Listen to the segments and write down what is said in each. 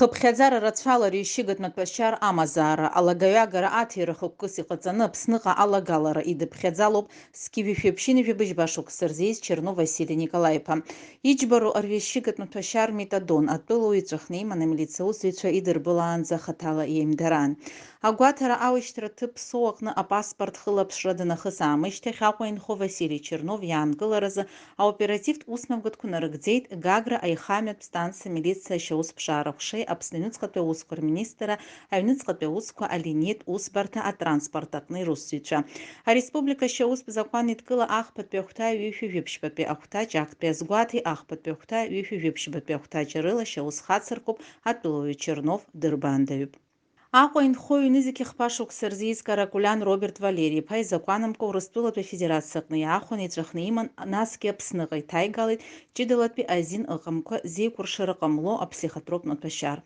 Хыԥхьаӡара рацәала ришьыгатәнатә ашьар амазаара, алагаҩагара аҭира хықәкыс иҟаҵаны Аԥсныҟа алагалара идыԥхьаӡалоуп Скиви-Шәеԥшьыни Шәыбыжьба шықәса рзиз Чернов Василий Николаи-иԥа. Иџьбару арҩашьыгатәнатә ашьар метадон атәылоу иҵәахны иманы амилициаусзуҩцәа идырбылаанӡа хаҭала иеимдаран. Агәаҭара ауишьҭра ҭыԥ ԥсоу аҟны апаспорт хылаԥшра данахыс аамышьҭахь Аҟәа инхо Василий Чернов иаанкыларазы аоперативтә усмҩаԥгатәқәа нарыгӡеит Гагра аихамҩатә станциа милициа ашьаусԥшаара хәшеи Аԥсны Аҩныҵҟатәи аусқәа рминистр Аҩныҵҟатәи аусқәа алинеитә усбарҭа атранспорт аҟны ирусзуҩцәа. Ареспублика ашьаусԥ закәан идкыла ахԥатәи ахәҭа ҩышәи-жәиԥшьбатәи ахәҭа Ҷактәи азгәаҭи ахԥатәи ахәҭа ҩышәи-жәиԥшьбатәи ахәҭа Ҷарыла шьаус хацыркуп атәылаҩы Чернов дырбандаҩуп. Аҟәа инхо ҩнызқь хԥа-шықәса рзиз Каракулян Роберт Валери-иԥа изакәанамкәа Урыстәылатәи афедерациа аҟны иаахәаны иҵәахны иман, насгьы Аԥсныҟа иҭаигалеит ҷыдалатәи азин ыҟамкәа зеиқәыршара ҟамло аԥсихотропнатә ашьар.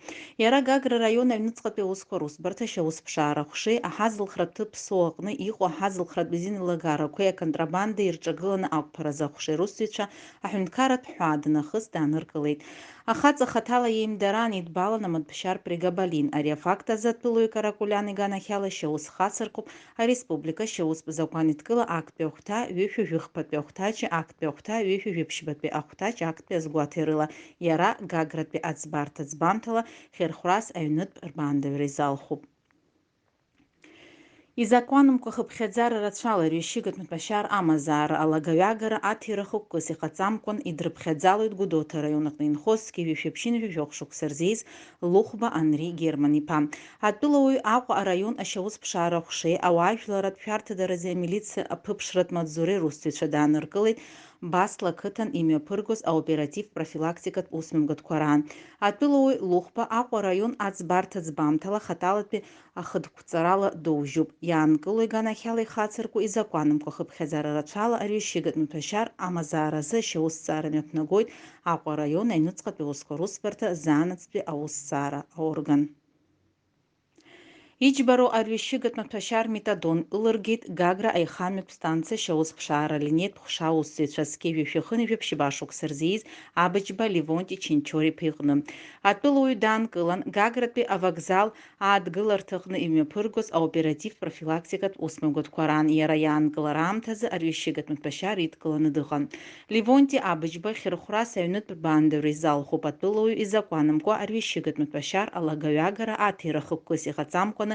Иара Гагра раион Аҩныҵҟатәи аусқәа русбарҭа ашьаусԥшаара хәшеи аҳаӡлхратә ҭыԥ ԥсоу аҟны иҟоу аҳаӡлхратә бензинеилагарақәеи аконтрабанда ирҿагыланы ақәԥаразы ахәшеи русзуҩцәа аҳәынҭқарратә ҳәаа данахыс дааныркылеит. Ахаҵа хаҭала иеимдаран идбалан амыҭбашьар Пригаbalin. Ари афакт азы атәылаҩ Каракулян иганахьала шьаус хацыркуп ареспублика ашьаусԥ закәан идкыла актәи ахәҭа ҩышәи-жәыхԥатәи ахәҭа актәи ахәҭа ҩышәи-жәиԥшьбатәи ахәҭа Ҷактәи азгәаҭеи рыла, иара Гагратәи аӡбарҭа ӡбамҭала Хьырхәрас аҩнытә рбаандаҩра изалхуп. Изакәанымкәа хыԥхьаӡара рацәала рҩашьыгатәнатә ашьар амазаара, алагаҩагара аҭира хықәкыс иҟаҵамкәан идырԥхьаӡалоит Гәдоуҭа араион аҟны инхо Скиви-Шәеԥшьыни Шәышәохә шықәса рзиз Лухба Анри Герман-иԥа. Атәылауаҩ Аҟәа араион ашьаусԥшаара хәшеи ауаажәларатә шәарҭадаразы амилициа аԥыԥшратә маҵзуреи русзуҩцәа дааныркылеит Басла ақыҭан имҩаԥыргоз аоперативтә профилактикатә усмҩаԥгатәқәа раан. Атәылауаҩ Лухба Аҟәа араион аӡбарҭа ӡбамҭала хаҭалатәи ахыдқәҵарала доужьуп. Иаанкыло иганахьала ихацыркәу изакәанымкәа хыԥхьаӡара рацәала арҩашьыгатәнатә ашьар амазааразы ашьаусзаара мҩаԥнагоит Аҟәа араион Аҩныҵҟатәи аусқәа русбарҭа занацтәи аусзаара аорган. Иџьбару арҩашьыгатәнатә ашьар метадон ылыргеит Гагра аихамҩатә станциа ашьаусԥшаара алинеитә хәшаа аусзуҩцәа Скиви-Шәихыни Шәыԥшьба шықәса рзиз Абыџьба Левонти Чинчор-иԥа иҟны. Атәылаҩ даанкылан Гагратәи авокзал ааҭгыларҭаҟны имҩаԥыргоз аоперативтә профилактикатә усмҩаԥгатәқәа раан, иара иаанкылара аамҭазы арҩашьыгатәнатә ашьар идкыланы дыҟан. Левонти Абыџьба Хьырхәрас аҩнытә рбаандаҩра изалхуп. Атәылаҩ изакәанымкәа арҩашьыгатәнатә ашьар алагаҩагара аҭира хықәкыс иҟаҵамкәан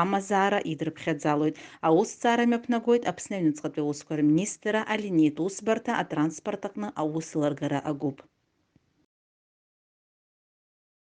амазаара идырԥхьаӡалоит. Аусҭҵаара мҩаԥнагоит Аԥсны Аҩныҵҟатәи аусқәа рминистр алинеитә усбарҭа атранспорт аҟны аус лыргара агәыԥ.